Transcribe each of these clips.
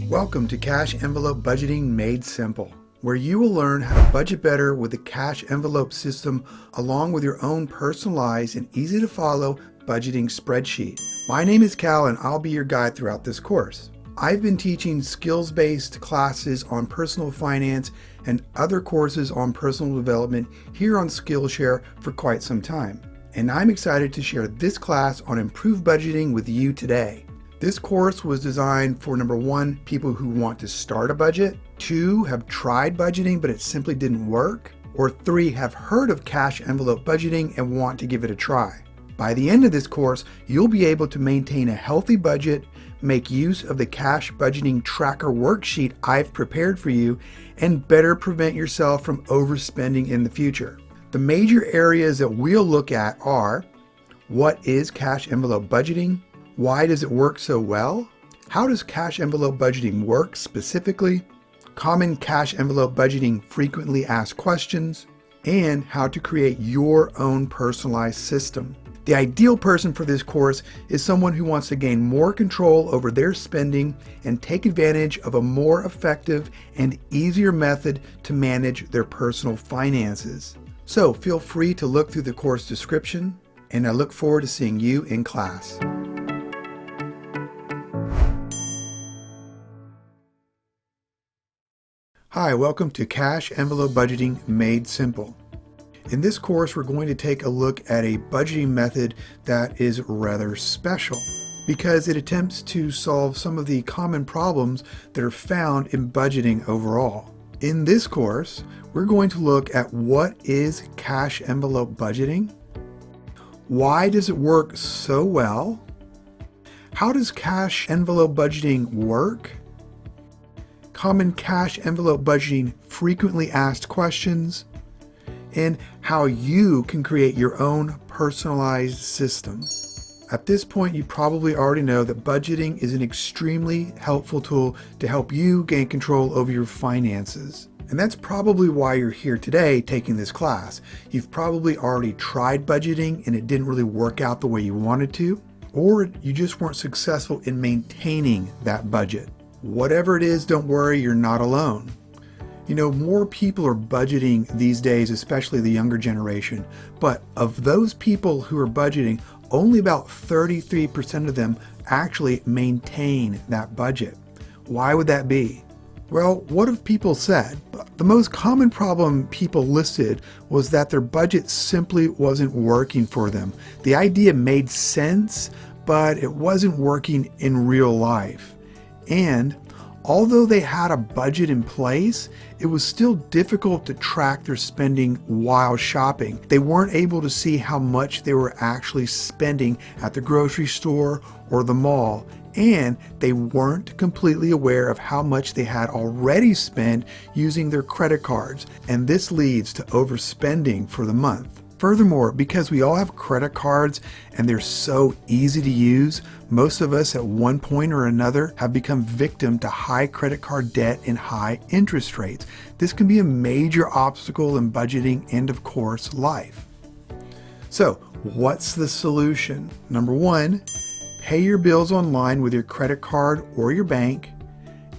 Welcome to Cash Envelope Budgeting Made Simple, where you will learn how to budget better with the cash envelope system along with your own personalized and easy to follow budgeting spreadsheet. My name is Cal and I'll be your guide throughout this course. I've been teaching skills-based classes on personal finance and other courses on personal development here on Skillshare for quite some time. And I'm excited to share this class on improved budgeting with you today. This course was designed for number one, people who want to start a budget, two, have tried budgeting but it simply didn't work, or three, have heard of cash envelope budgeting and want to give it a try. By the end of this course, you'll be able to maintain a healthy budget, make use of the cash budgeting tracker worksheet I've prepared for you, and better prevent yourself from overspending in the future. The major areas that we'll look at are: what is cash envelope budgeting? Why does it work so well? How does cash envelope budgeting work specifically? Common cash envelope budgeting frequently asked questions, and how to create your own personalized system. The ideal person for this course is someone who wants to gain more control over their spending and take advantage of a more effective and easier method to manage their personal finances. So feel free to look through the course description, and I look forward to seeing you in class. Hi, welcome to Cash Envelope Budgeting Made Simple. In this course, we're going to take a look at a budgeting method that is rather special because it attempts to solve some of the common problems that are found in budgeting overall. In this course, we're going to look at what is cash envelope budgeting, why does it work so well, how does cash envelope budgeting work, common cash envelope budgeting frequently asked questions, and how you can create your own personalized system. At this point, you probably already know that budgeting is an extremely helpful tool to help you gain control over your finances. And that's probably why you're here today taking this class. You've probably already tried budgeting and it didn't really work out the way you wanted to, or you just weren't successful in maintaining that budget. Whatever it is, don't worry, you're not alone. You know, more people are budgeting these days, especially the younger generation, but of those people who are budgeting, only about 33% of them actually maintain that budget. Why would that be? Well, what have people said? The most common problem people listed was that their budget simply wasn't working for them. The idea made sense, but it wasn't working in real life. And although they had a budget in place, it was still difficult to track their spending while shopping. They weren't able to see how much they were actually spending at the grocery store or the mall, and they weren't completely aware of how much they had already spent using their credit cards, and this leads to overspending for the month. Furthermore, because we all have credit cards and they're so easy to use, most of us at one point or another have become victim to high credit card debt and high interest rates. This can be a major obstacle in budgeting and, of course, life. So, what's the solution? Number one, pay your bills online with your credit card or your bank.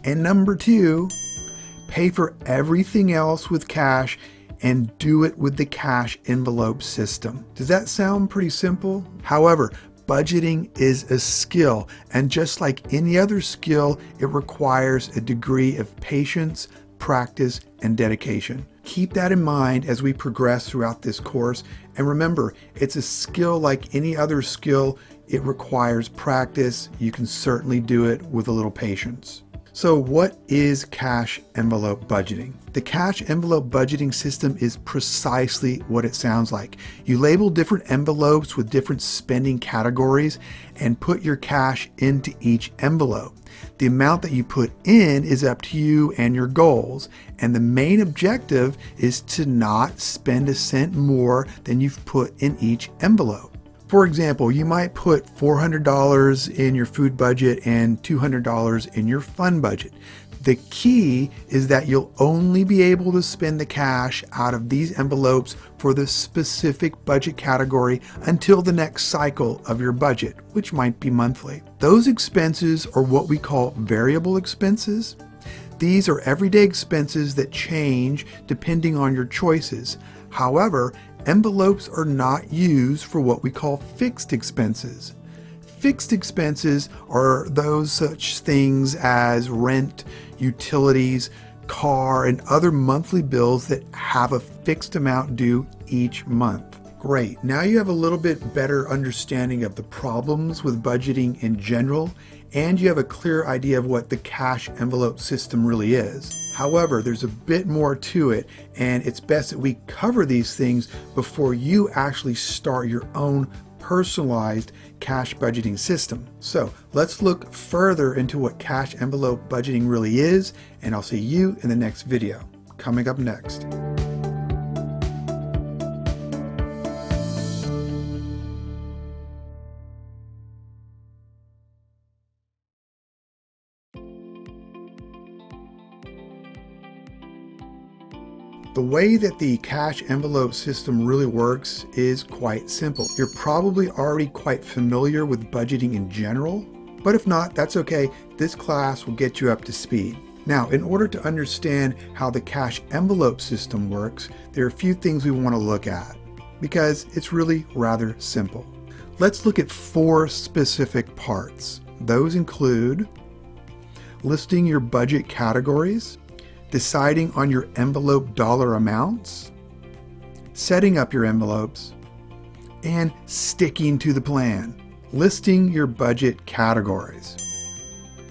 And number two, pay for everything else with cash and do it with the cash envelope system. Does that sound pretty simple? However, budgeting is a skill, and just like any other skill, it requires a degree of patience, practice, and dedication. Keep that in mind as we progress throughout this course, and remember, it's a skill like any other skill. It requires practice. You can certainly do it with a little patience. So what is cash envelope budgeting? The cash envelope budgeting system is precisely what it sounds like. You label different envelopes with different spending categories and put your cash into each envelope. The amount that you put in is up to you and your goals, and the main objective is to not spend a cent more than you've put in each envelope. For example, you might put $400 in your food budget and $200 in your fun budget. The key is that you'll only be able to spend the cash out of these envelopes for the specific budget category until the next cycle of your budget, which might be monthly. Those expenses are what we call variable expenses. These are everyday expenses that change depending on your choices. However, envelopes are not used for what we call fixed expenses. Fixed expenses are those such things as rent, utilities, car, and other monthly bills that have a fixed amount due each month. Great, now you have a little bit better understanding of the problems with budgeting in general, and you have a clear idea of what the cash envelope system really is. However, there's a bit more to it, and it's best that we cover these things before you actually start your own personalized cash budgeting system. So let's look further into what cash envelope budgeting really is, and I'll see you in the next video. Coming up next. The way that the cash envelope system really works is quite simple. You're probably already quite familiar with budgeting in general, but if not, that's okay. This class will get you up to speed. Now, in order to understand how the cash envelope system works, there are a few things we want to look at because it's really rather simple. Let's look at 4 specific parts. Those include listing your budget categories, deciding on your envelope dollar amounts, setting up your envelopes, and sticking to the plan. Listing your budget categories.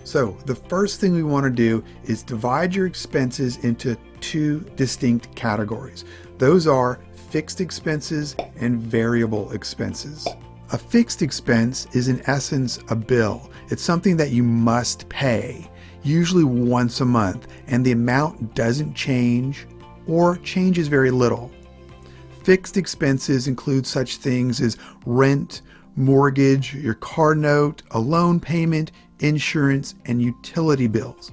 So the first thing we want to do is divide your expenses into 2 distinct categories. Those are fixed expenses and variable expenses. A fixed expense is in essence a bill. It's something that you must pay, usually once a month, and the amount doesn't change or changes very little. Fixed expenses include such things as rent, mortgage, your car note, a loan payment, insurance, and utility bills.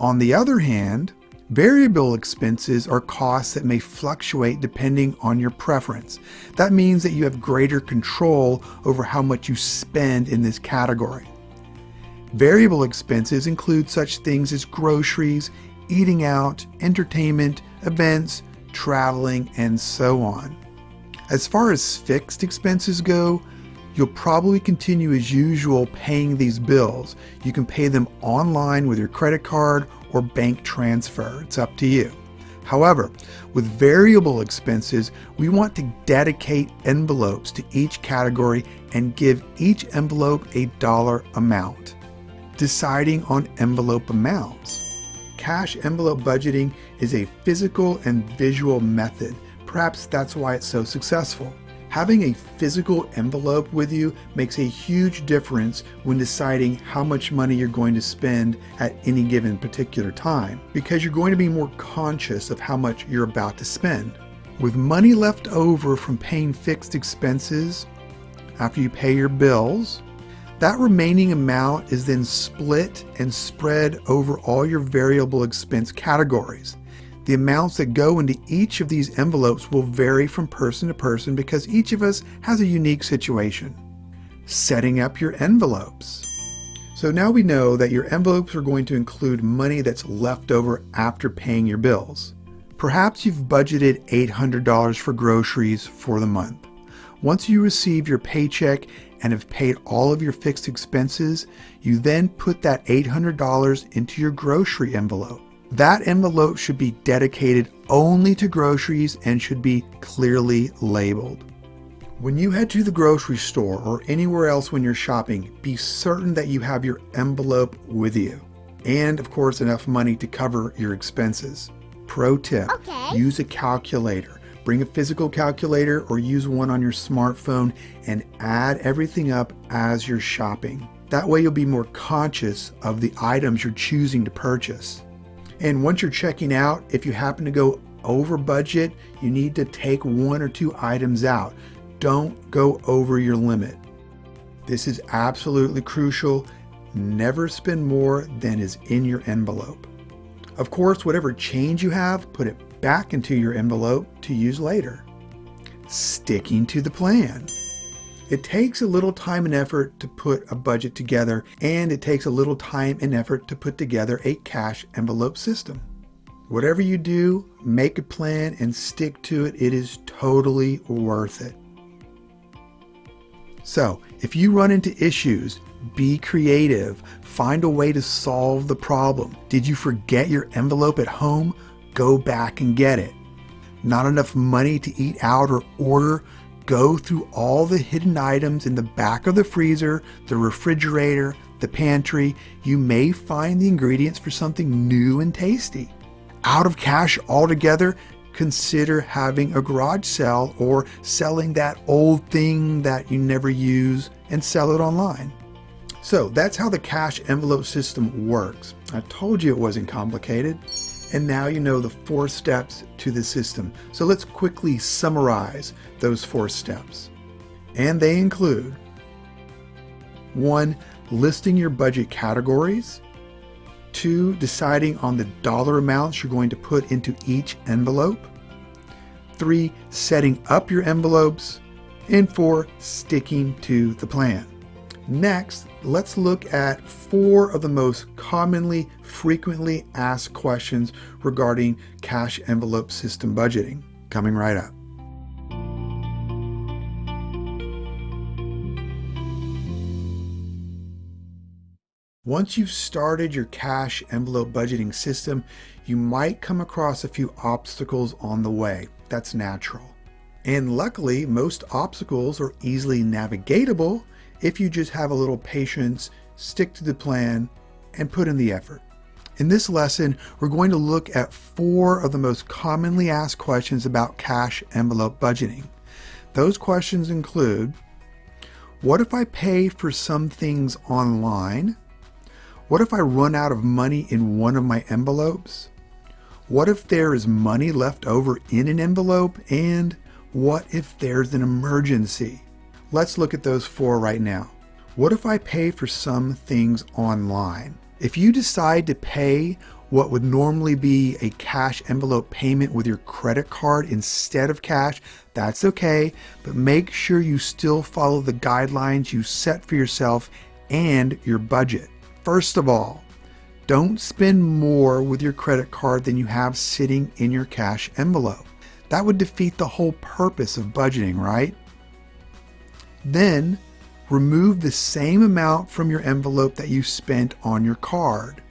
On the other hand, variable expenses are costs that may fluctuate depending on your preference. That means that you have greater control over how much you spend in this category. Variable expenses include such things as groceries, eating out, entertainment, events, traveling, and so on. As far as fixed expenses go, you'll probably continue as usual paying these bills. You can pay them online with your credit card or bank transfer. It's up to you. However, with variable expenses, we want to dedicate envelopes to each category and give each envelope a dollar amount. Deciding on envelope amounts. Cash envelope budgeting is a physical and visual method. Perhaps that's why it's so successful. Having a physical envelope with you makes a huge difference when deciding how much money you're going to spend at any given particular time, because you're going to be more conscious of how much you're about to spend. With money left over from paying fixed expenses after you pay your bills, that remaining amount is then split and spread over all your variable expense categories. The amounts that go into each of these envelopes will vary from person to person because each of us has a unique situation. Setting up your envelopes. So now we know that your envelopes are going to include money that's left over after paying your bills. Perhaps you've budgeted $800 for groceries for the month. Once you receive your paycheck and have paid all of your fixed expenses, you then put that $800 into your grocery envelope. That envelope should be dedicated only to groceries and should be clearly labeled. When you head to the grocery store or anywhere else when you're shopping, be certain that you have your envelope with you. And of course, enough money to cover your expenses. Pro tip, use a calculator. Bring a physical calculator or use one on your smartphone and add everything up as you're shopping. That way you'll be more conscious of the items you're choosing to purchase. And once you're checking out, if you happen to go over budget, you need to take 1 or 2 items out. Don't go over your limit. This is absolutely crucial. Never spend more than is in your envelope. Of course, whatever change you have, put it back into your envelope to use later. Sticking to the plan. It takes a little time and effort to put a budget together, and it takes a little time and effort to put together a cash envelope system. Whatever you do, make a plan and stick to it. It is totally worth it. So, if you run into issues, be creative. Find a way to solve the problem. Did you forget your envelope at home? Go back and get it. Not enough money to eat out or order? Go through all the hidden items in the back of the freezer, the refrigerator, the pantry. You may find the ingredients for something new and tasty. Out of cash altogether? Consider having a garage sale or selling that old thing that you never use and sell it online. So that's how the cash envelope system works. I told you it wasn't complicated. And now you know the 4 steps to the system. So let's quickly summarize those 4 steps. And they include 1. Listing your budget categories. 2. Deciding on the dollar amounts you're going to put into each envelope. 3. Setting up your envelopes. And 4. Sticking to the plan. Next, let's look at 4 of the most commonly, frequently asked questions regarding cash envelope system budgeting. Coming right up. Once you've started your cash envelope budgeting system, you might come across a few obstacles on the way. That's natural. And luckily, most obstacles are easily navigatable if you just have a little patience, stick to the plan, and put in the effort. In this lesson, we're going to look at 4 of the most commonly asked questions about cash envelope budgeting. Those questions include, what if I pay for some things online? What if I run out of money in one of my envelopes? What if there is money left over in an envelope? And what if there's an emergency? Let's look at those 4 right now. What if I pay for some things online? If you decide to pay what would normally be a cash envelope payment with your credit card instead of cash, that's okay, but make sure you still follow the guidelines you set for yourself and your budget. First of all, don't spend more with your credit card than you have sitting in your cash envelope. That would defeat the whole purpose of budgeting, right? Then, remove the same amount from your envelope that you spent on your card.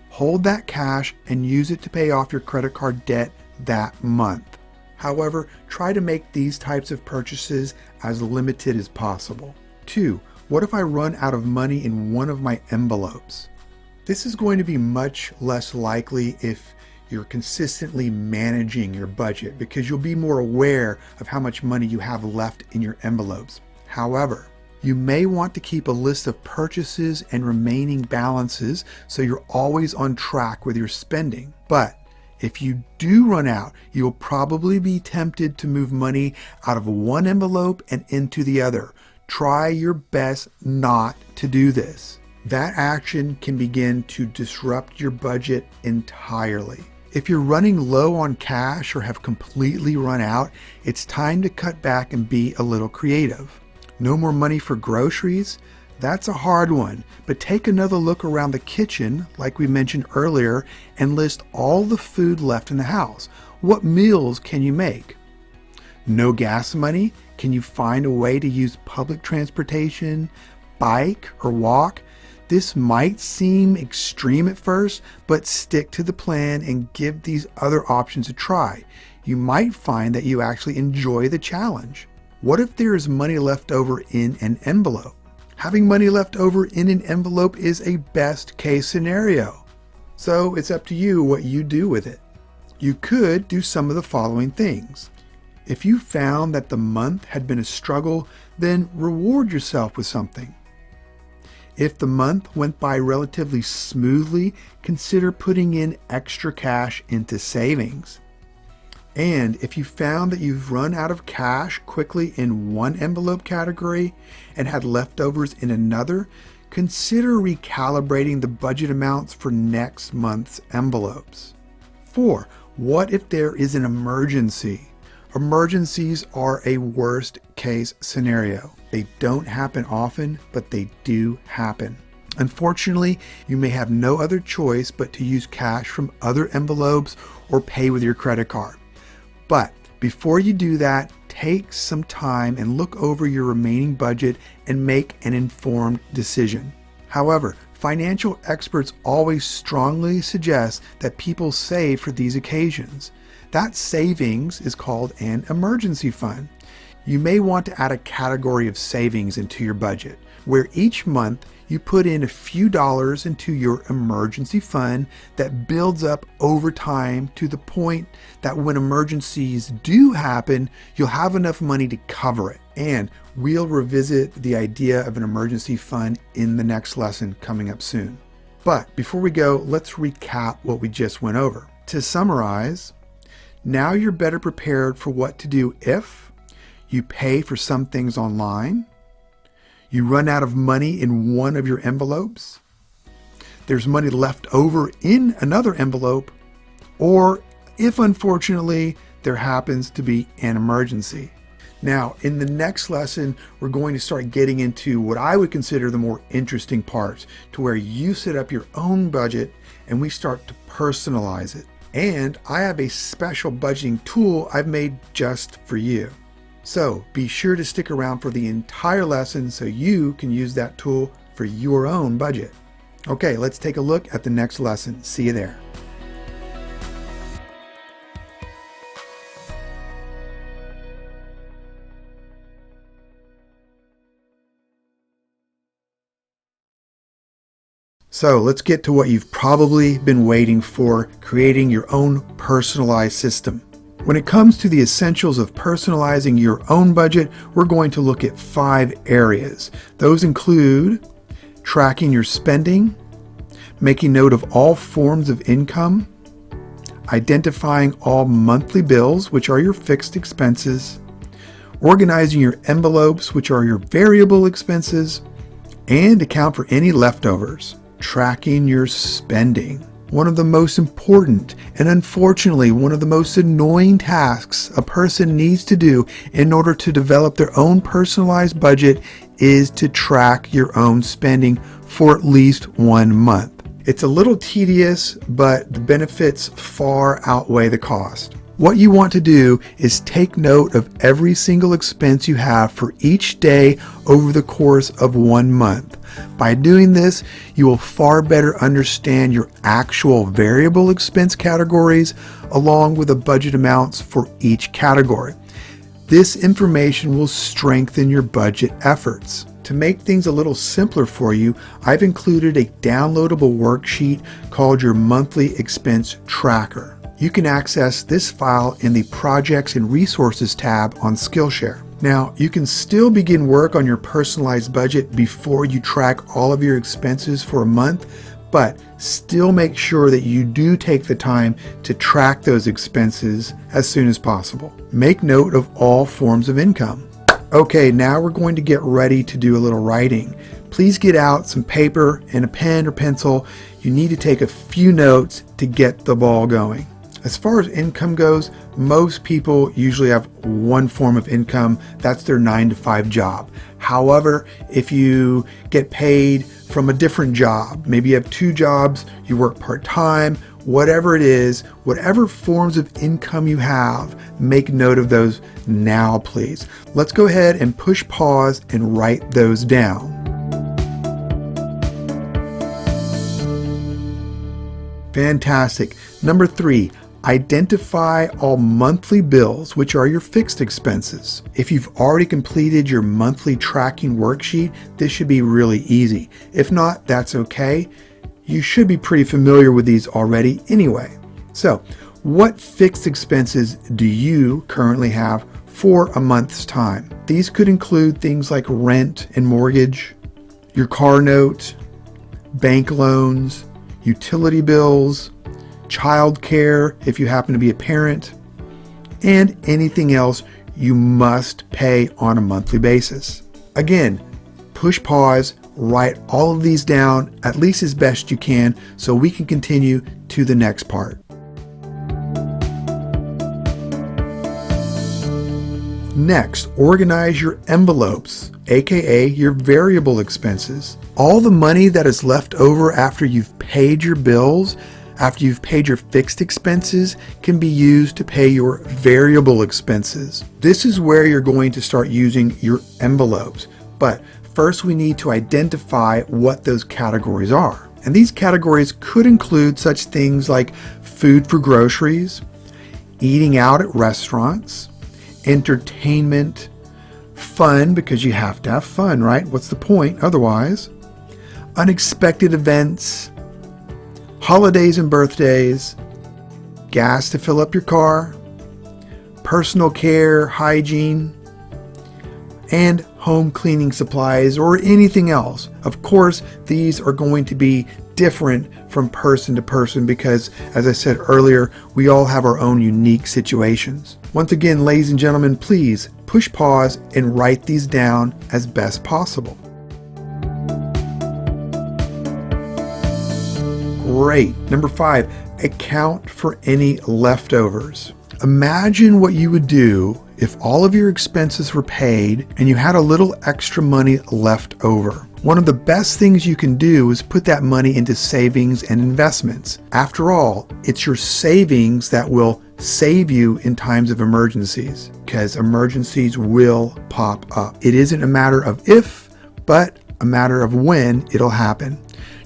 Hold that cash and use it to pay off your credit card debt that month. However, try to make these types of purchases as limited as possible. 2. What if I run out of money in one of my envelopes? This is going to be much less likely if you're consistently managing your budget because you'll be more aware of how much money you have left in your envelopes. However, you may want to keep a list of purchases and remaining balances so you're always on track with your spending. But if you do run out, you'll probably be tempted to move money out of one envelope and into the other. Try your best not to do this. That action can begin to disrupt your budget entirely. If you're running low on cash or have completely run out, it's time to cut back and be a little creative. No more money for groceries? That's a hard one, but take another look around the kitchen, like we mentioned earlier, and list all the food left in the house. What meals can you make? No gas money? Can you find a way to use public transportation, bike, or walk? This might seem extreme at first, but stick to the plan and give these other options a try. You might find that you actually enjoy the challenge. What if there is money left over in an envelope? Having money left over in an envelope is a best case scenario. So it's up to you what you do with it. You could do some of the following things. If you found that the month had been a struggle, then reward yourself with something. If the month went by relatively smoothly, consider putting in extra cash into savings. And if you found that you've run out of cash quickly in one envelope category and had leftovers in another, consider recalibrating the budget amounts for next month's envelopes. 4. What if there is an emergency? Emergencies are a worst case scenario. They don't happen often, but they do happen. Unfortunately, you may have no other choice but to use cash from other envelopes or pay with your credit card. But before you do that, take some time and look over your remaining budget and make an informed decision. However, financial experts always strongly suggest that people save for these occasions. That savings is called an emergency fund. You may want to add a category of savings into your budget, where each month you put in a few dollars into your emergency fund that builds up over time to the point that when emergencies do happen, you'll have enough money to cover it. And we'll revisit the idea of an emergency fund in the next lesson coming up soon. But before we go, let's recap what we just went over. To summarize, now you're better prepared for what to do if you pay for some things online, you run out of money in one of your envelopes, there's money left over in another envelope, or if unfortunately there happens to be an emergency. Now, in the next lesson, we're going to start getting into what I would consider the more interesting parts, to where you set up your own budget and we start to personalize it. And I have a special budgeting tool I've made just for you. So be sure to stick around for the entire lesson so you can use that tool for your own budget. Okay, let's take a look at the next lesson. See you there. So let's get to what you've probably been waiting for, creating your own personalized system. When it comes to the essentials of personalizing your own budget, we're going to look at 5 areas. Those include tracking your spending, making note of all forms of income, identifying all monthly bills, which are your fixed expenses, organizing your envelopes, which are your variable expenses, and account for any leftovers. Tracking your spending. One of the most important and unfortunately one of the most annoying tasks a person needs to do in order to develop their own personalized budget is to track your own spending for at least 1 month. It's a little tedious, but the benefits far outweigh the cost. What you want to do is take note of every single expense you have for each day over the course of 1 month. By doing this, you will far better understand your actual variable expense categories along with the budget amounts for each category. This information will strengthen your budget efforts. To make things a little simpler for you, I've included a downloadable worksheet called your Monthly Expense Tracker. You can access this file in the Projects and Resources tab on Skillshare. Now, you can still begin work on your personalized budget before you track all of your expenses for a month, but still make sure that you do take the time to track those expenses as soon as possible. Make note of all forms of income. Okay, now we're going to get ready to do a little writing. Please get out some paper and a pen or pencil. You need to take a few notes to get the ball going. As far as income goes, most people usually have one form of income. That's their 9-to-5 job. However, if you get paid from a different job, maybe you have 2 jobs, you work part-time, whatever it is, whatever forms of income you have, make note of those now, please. Let's go ahead and push pause and write those down. Fantastic. Number 3. Identify all monthly bills, which are your fixed expenses. If you've already completed your monthly tracking worksheet, this should be really easy. If not, that's okay. You should be pretty familiar with these already anyway. So, what fixed expenses do you currently have for a month's time? These could include things like rent and mortgage, your car note, bank loans, utility bills, child care if you happen to be a parent, and anything else you must pay on a monthly basis. Again, push pause, write all of these down at least as best you can so we can continue to the next part. Next, organize your envelopes, aka your variable expenses. All the money that is left over after you've paid your bills, after you've paid your fixed expenses, can be used to pay your variable expenses. This is where you're going to start using your envelopes. But first we need to identify what those categories are. And these categories could include such things like food for groceries, eating out at restaurants, entertainment, fun, because you have to have fun, right? What's the point otherwise? Unexpected events, holidays and birthdays, gas to fill up your car, personal care, hygiene, and home cleaning supplies or anything else. Of course, these are going to be different from person to person because, as I said earlier, we all have our own unique situations. Once again, ladies and gentlemen, please push pause and write these down as best possible. Great. Number 5, account for any leftovers. Imagine what you would do if all of your expenses were paid and you had a little extra money left over. One of the best things you can do is put that money into savings and investments. After all, it's your savings that will save you in times of emergencies, because emergencies will pop up. It isn't a matter of if, but a matter of when it'll happen.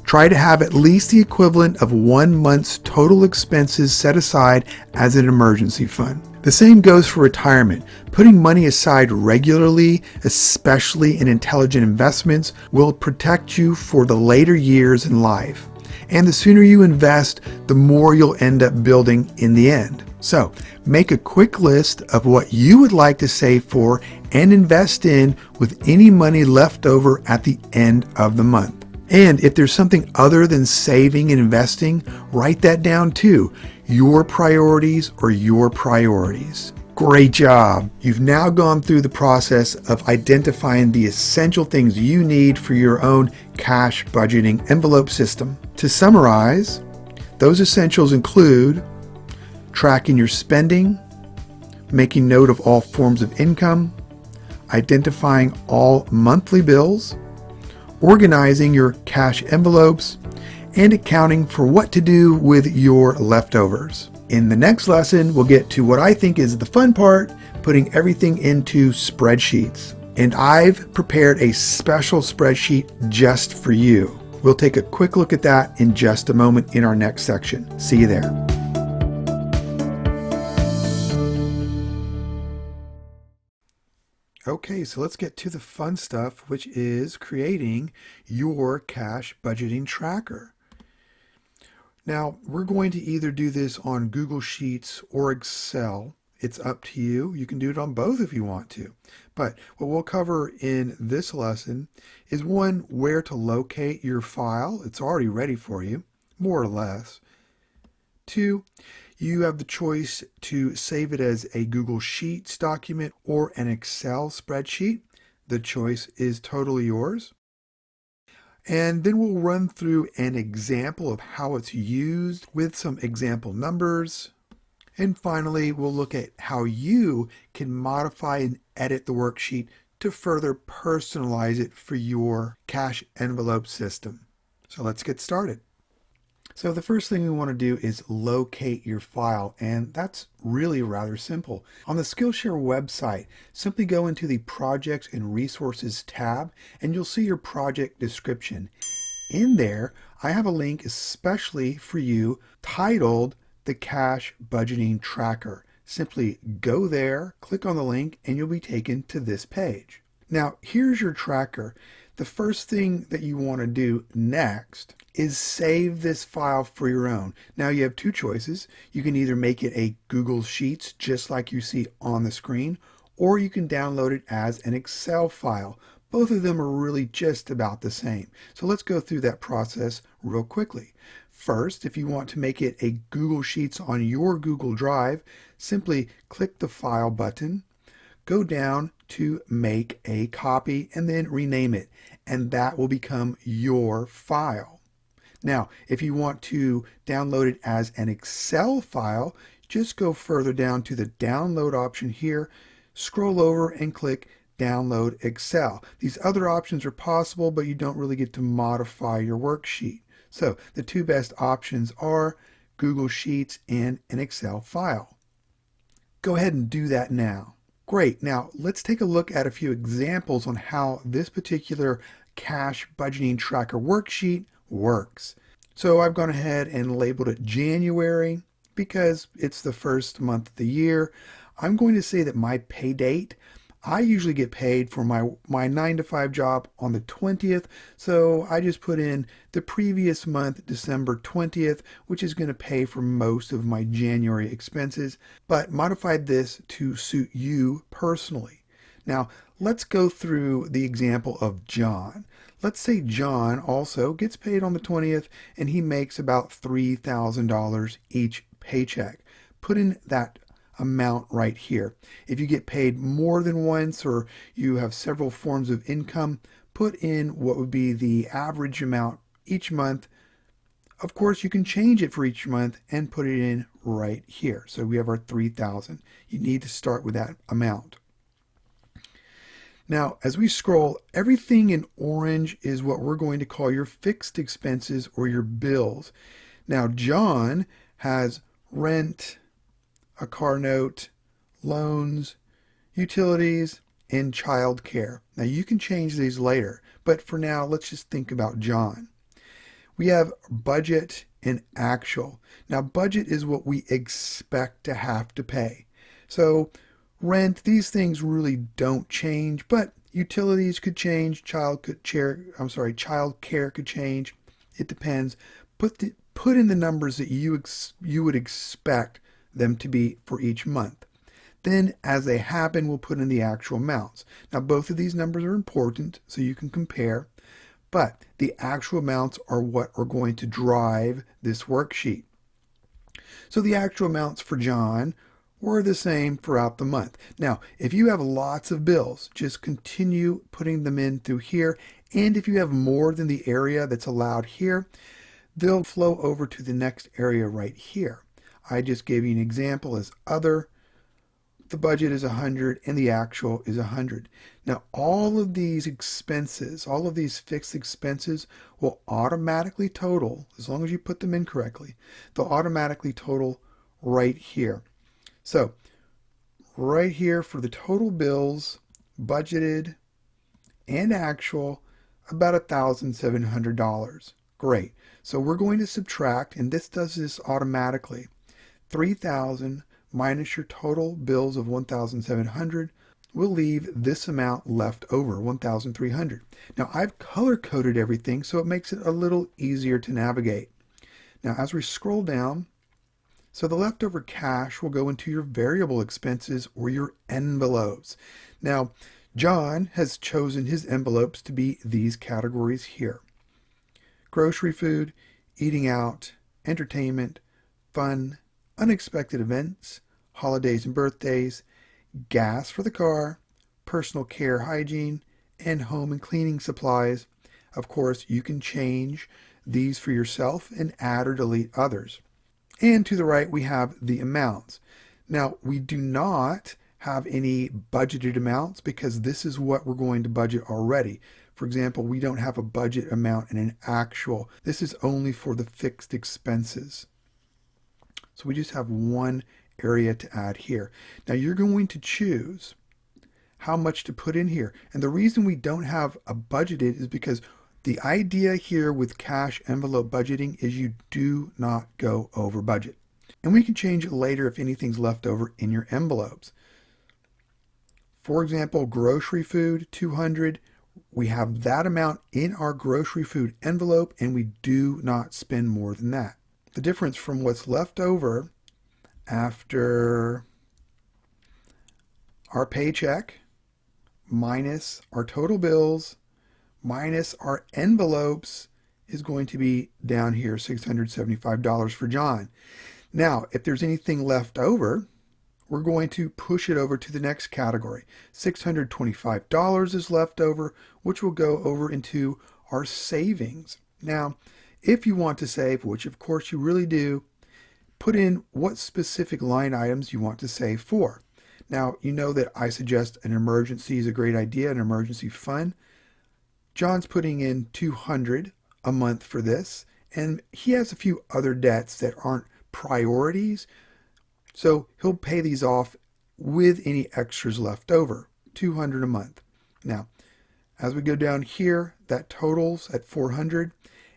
Try to have at least the equivalent of 1 month's total expenses set aside as an emergency fund. The same goes for retirement. Putting money aside regularly, especially in intelligent investments, will protect you for the later years in life. And the sooner you invest, the more you'll end up building in the end. So, make a quick list of what you would like to save for and invest in with any money left over at the end of the month. And if there's something other than saving and investing, write that down too. Your priorities are your priorities. Great job! You've now gone through the process of identifying the essential things you need for your own cash budgeting envelope system. To summarize, those essentials include tracking your spending, making note of all forms of income, identifying all monthly bills, organizing your cash envelopes, and accounting for what to do with your leftovers. In the next lesson, we'll get to what I think is the fun part, putting everything into spreadsheets. And I've prepared a special spreadsheet just for you. We'll take a quick look at that in just a moment in our next section. See you there. Okay, so let's get to the fun stuff, which is creating your cash budgeting tracker. Now, we're going to either do this on Google Sheets or Excel. It's up to you. You can do it on both if you want to. But what we'll cover in this lesson is 1, where to locate your file. It's already ready for you, more or less. 2, you have the choice to save it as a Google Sheets document or an Excel spreadsheet. The choice is totally yours. And then we'll run through an example of how it's used with some example numbers. And finally, we'll look at how you can modify and edit the worksheet to further personalize it for your cash envelope system. So let's get started. So the first thing we want to do is locate your file, and that's really rather simple. On the Skillshare website, simply go into the Projects and Resources tab, and you'll see your project description. In there, I have a link especially for you titled the Cash Budgeting Tracker. Simply go there, click on the link, and you'll be taken to this page. Now, here's your tracker. The first thing that you want to do next is save this file for your own. Now you have 2 choices. You can either make it a Google Sheets just like you see on the screen, or you can download it as an Excel file. Both of them are really just about the same. So let's go through that process real quickly. First, if you want to make it a Google Sheets on your Google Drive, simply click the File button, go down to make a copy and then rename it, and that will become your file. Now, if you want to download it as an Excel file, just go further down to the download option here, scroll over and click download Excel. These other options are possible, but you don't really get to modify your worksheet. So the two best options are Google Sheets and an Excel file. Go ahead and do that now. Great. Now let's take a look at a few examples on how this particular cash budgeting tracker worksheet works. So I've gone ahead and labeled it January because it's the first month of the year. I'm going to say that my pay date, I usually get paid for my 9 to 5 job on the 20th. So I just put in the previous month, December 20th, which is going to pay for most of my January expenses, but modified this to suit you personally. Now, let's go through the example of John. Let's say John also gets paid on the 20th and he makes about $3,000 each paycheck. Put in that amount right here. If you get paid more than once or you have several forms of income, put in what would be the average amount each month. Of course, you can change it for each month and put it in right here. So we have our 3,000. You need to start with that amount. Now, as we scroll, everything in orange is what we're going to call your fixed expenses or your bills. Now, John has rent, a car note, loans, utilities, and child care. Now, you can change these later, but for now, let's just think about John. We have budget and actual. Now, budget is what we expect to have to pay. So, rent, these things really don't change, but utilities could change, child care could change. It depends. Put in the numbers that you would expect them to be for each month. Then as they happen, we'll put in the actual amounts. Now both of these numbers are important so you can compare, but the actual amounts are what are going to drive this worksheet. So the actual amounts for John were the same throughout the month. Now, if you have lots of bills, just continue putting them in through here. And if you have more than the area that's allowed here, they'll flow over to the next area right here. I just gave you an example as other. The budget is 100 and the actual is 100. Now all of these expenses, all of these fixed expenses will automatically total, as long as you put them in correctly, they'll automatically total right here. So right here for the total bills, budgeted and actual, about $1,700. Great. So we're going to subtract, and this does this automatically. 3,000 minus your total bills of 1,700 will leave this amount left over, 1,300. Now I've color coded everything so it makes it a little easier to navigate. Now as we scroll down, so the leftover cash will go into your variable expenses or your envelopes. Now John has chosen his envelopes to be these categories here: grocery, food, eating out, entertainment, fun, unexpected events, holidays and birthdays, gas for the car, personal care, hygiene, and home and cleaning supplies. Of course, you can change these for yourself and add or delete others. And to the right, we have the amounts. Now, we do not have any budgeted amounts because this is what we're going to budget already. For example, we don't have a budget amount and an actual. This is only for the fixed expenses. So we just have one area to add here. Now you're going to choose how much to put in here. And the reason we don't have a budgeted is because the idea here with cash envelope budgeting is you do not go over budget. And we can change it later if anything's left over in your envelopes. For example, grocery food, 200. We have that amount in our grocery food envelope and we do not spend more than that. The difference from what's left over after our paycheck minus our total bills minus our envelopes is going to be down here, $675 for John. Now, if there's anything left over, we're going to push it over to the next category. $625 is left over, which will go over into our savings. Now, if you want to save, which of course you really do, put in what specific line items you want to save for. Now, you know that I suggest an emergency is a great idea, an emergency fund. John's putting in $200 a month for this, and he has a few other debts that aren't priorities, so he'll pay these off with any extras left over, $200 a month. Now, as we go down here, that totals at $400,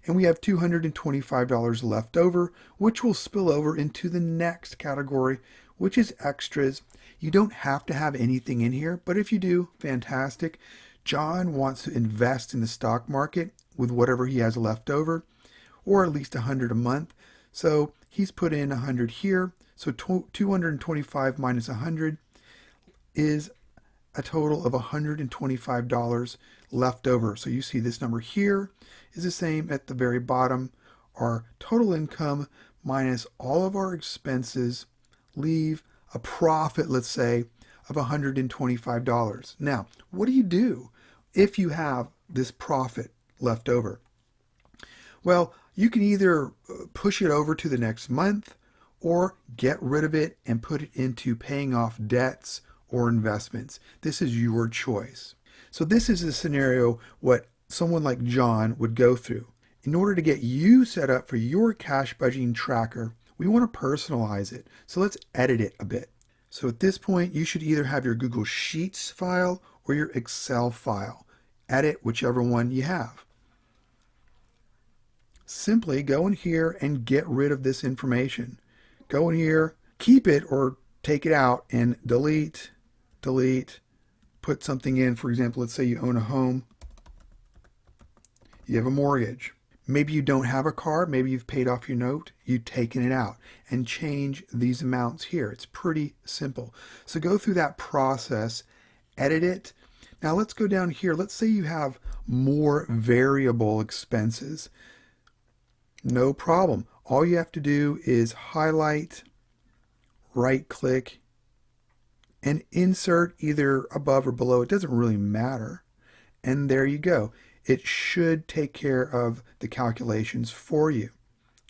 and we have $225 left over, which will spill over into the next category, which is extras. You don't have to have anything in here, but if you do, fantastic. John wants to invest in the stock market with whatever he has left over, or at least $100 a month. So he's put in $100 here. So 225 minus 100 is a total of $125 left over. So you see this number here is the same at the very bottom. Our total income minus all of our expenses leave a profit, let's say, of $125. Now, what do you do if you have this profit left over? Well, you can either push it over to the next month or get rid of it and put it into paying off debts or investments. This is your choice. So this is a scenario what someone like John would go through. In order to get you set up for your cash budgeting tracker, we want to personalize it. So let's edit it a bit. So at this point, you should either have your Google Sheets file or your Excel file. Edit whichever one you have. Simply go in here and get rid of this information. Go in here, keep it or take it out and delete, put something in. For example, let's say you own a home. You have a mortgage. Maybe you don't have a car. Maybe you've paid off your note. You've taken it out and change these amounts here. It's pretty simple. So go through that process, edit it. Now let's go down here. Let's say you have more variable expenses. No problem. All you have to do is highlight, right click, and insert either above or below. It doesn't really matter. And there you go. It should take care of the calculations for you.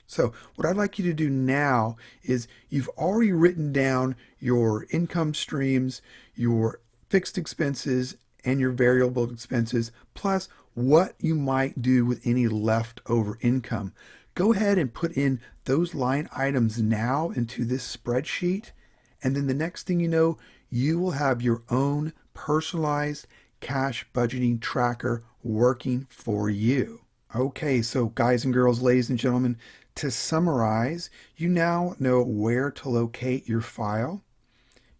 So what I'd like you to do now is you've already written down your income streams, your fixed expenses, and your variable expenses, plus what you might do with any leftover income. Go ahead and put in those line items now into this spreadsheet, and then the next thing you know, you will have your own personalized cash budgeting tracker working for you. Okay, so guys and girls, ladies and gentlemen, to summarize, you now know where to locate your file.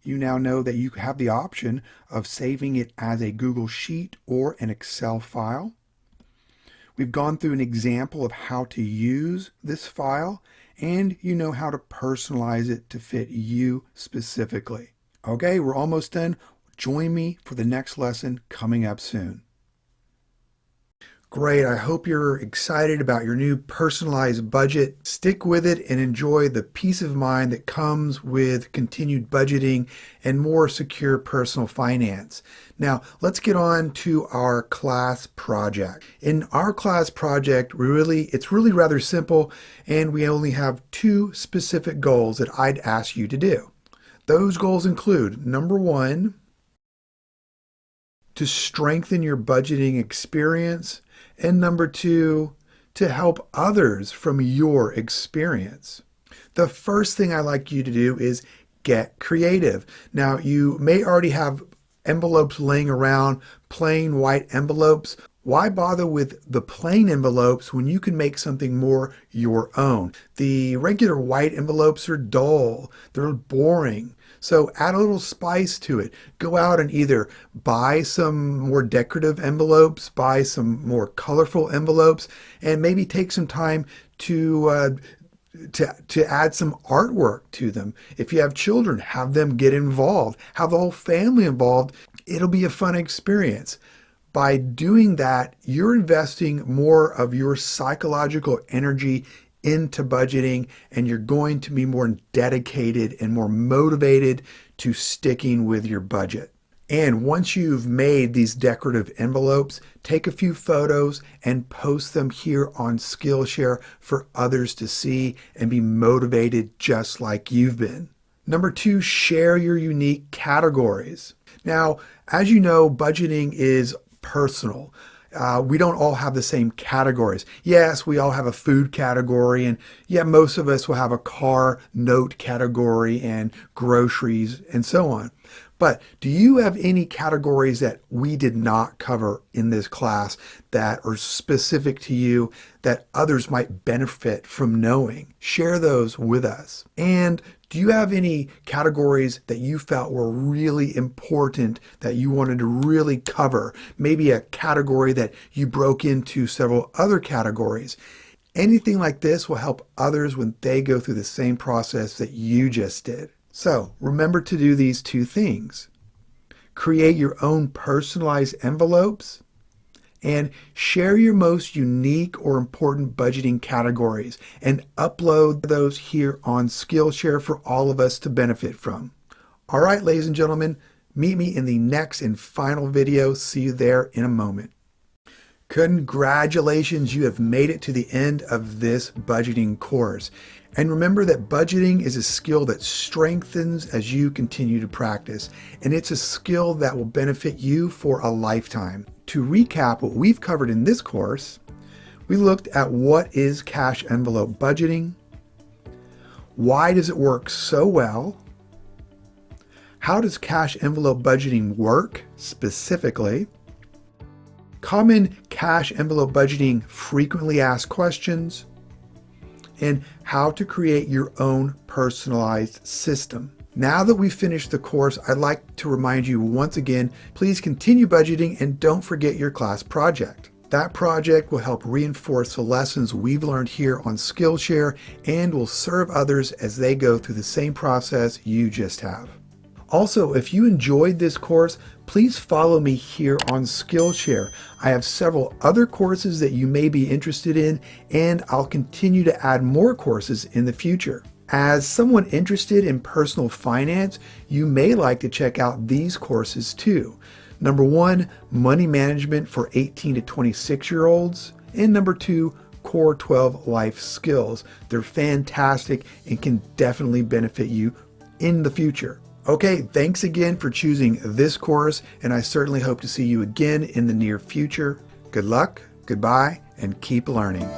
You now know that you have the option of saving it as a Google Sheet or an Excel file. We've gone through an example of how to use this file, and you know how to personalize it to fit you specifically. Okay, we're almost done. Join me for the next lesson coming up soon. Great. I hope you're excited about your new personalized budget. Stick with it and enjoy the peace of mind that comes with continued budgeting and more secure personal finance. Now, let's get on to our class project. In our class project, it's really rather simple, and we only have two specific goals that I'd ask you to do. Those goals include, number one, to strengthen your budgeting experience, and number two, to help others from your experience. The first thing I like you to do is get creative. Now, you may already have envelopes laying around, plain white envelopes. Why bother with the plain envelopes when you can make something more your own? The regular white envelopes are dull, they're boring. So add a little spice to it. Go out and either buy some more decorative envelopes, buy some more colorful envelopes, and maybe take some time to add some artwork to them. If you have children, have them get involved, have the whole family involved. It'll be a fun experience. By doing that, you're investing more of your psychological energy into budgeting, and you're going to be more dedicated and more motivated to sticking with your budget. And once you've made these decorative envelopes, take a few photos and post them here on Skillshare for others to see and be motivated just like you've been. Number 2, share your unique categories. Now, as you know, budgeting is personal. We don't all have the same categories. Yes, we all have a food category, and yeah, most of us will have a car note category and groceries and so on. But do you have any categories that we did not cover in this class that are specific to you that others might benefit from knowing? Share those with us. And do you have any categories that you felt were really important that you wanted to really cover? Maybe a category that you broke into several other categories. Anything like this will help others when they go through the same process that you just did. So remember to do these 2 things. Create your own personalized envelopes and share your most unique or important budgeting categories and upload those here on Skillshare for all of us to benefit from. All right, ladies and gentlemen, meet me in the next and final video. See you there in a moment. Congratulations, you have made it to the end of this budgeting course. And remember that budgeting is a skill that strengthens as you continue to practice, and it's a skill that will benefit you for a lifetime. To recap what we've covered in this course, we looked at what is cash envelope budgeting, why does it work so well, how does cash envelope budgeting work specifically, common cash envelope budgeting frequently asked questions, and how to create your own personalized system. Now that we've finished the course, I'd like to remind you once again, please continue budgeting and don't forget your class project. That project will help reinforce the lessons we've learned here on Skillshare and will serve others as they go through the same process you just have. Also, if you enjoyed this course, please follow me here on Skillshare. I have several other courses that you may be interested in, and I'll continue to add more courses in the future. As someone interested in personal finance, you may like to check out these courses too. Number 1, Money Management for 18 to 26-year-olds, and number 2, Core 12 Life Skills. They're fantastic and can definitely benefit you in the future. Okay, thanks again for choosing this course, and I certainly hope to see you again in the near future. Good luck, goodbye, and keep learning.